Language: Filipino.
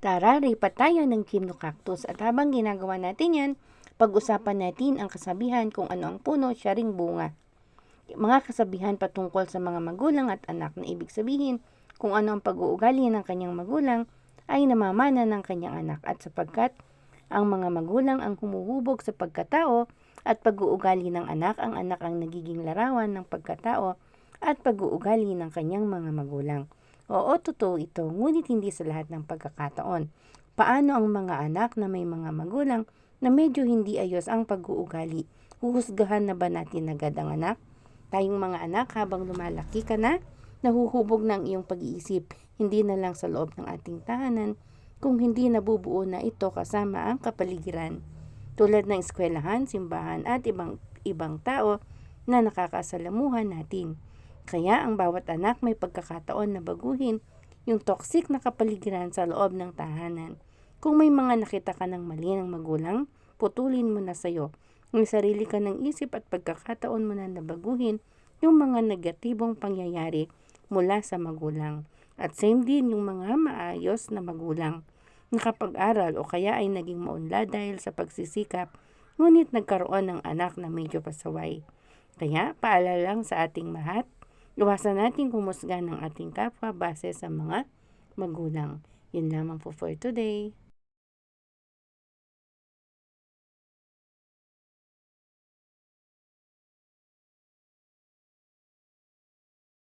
Tara, lipat tayo ng Gymnocactus at habang ginagawa natin yan, pag-usapan natin ang kasabihan kung ano ang puno, siya ring bunga. Mga kasabihan patungkol sa mga magulang at anak na ibig sabihin kung ano ang pag-uugali ng kanyang magulang ay namamana ng kanyang anak at sapagkat ang mga magulang ang humuhubog sa pagkatao at pag-uugali ng anak, ang anak ang nagiging larawan ng pagkatao at pag-uugali ng kanyang mga magulang. Oo, totoo ito, ngunit hindi sa lahat ng pagkakataon. Paano ang mga anak na may mga magulang na medyo hindi ayos ang pag-uugali? Huhusgahan na ba natin agad ang anak? Tayong mga anak, habang lumalaki ka na, nahuhubog ng iyong pag-iisip, hindi na lang sa loob ng ating tahanan, kung hindi nabubuo na ito kasama ang kapaligiran. Tulad ng eskwelahan, simbahan at ibang tao na nakakasalamuhan natin. Kaya ang bawat anak may pagkakataon na baguhin yung toxic na kapaligiran sa loob ng tahanan. Kung may mga nakita ka ng mali ng magulang, putulin mo na sa'yo. May sarili ka ng isip at pagkakataon mo na nabaguhin yung mga negatibong pangyayari mula sa magulang. At same din yung mga maayos na magulang. Nakapag-aral o kaya ay naging maunlad dahil sa pagsisikap, ngunit nagkaroon ng anak na medyo pasaway. Kaya paalala lang sa ating lahat, iwasan natin humusga ng ating kapwa base sa mga magulang. Yun lamang po for today.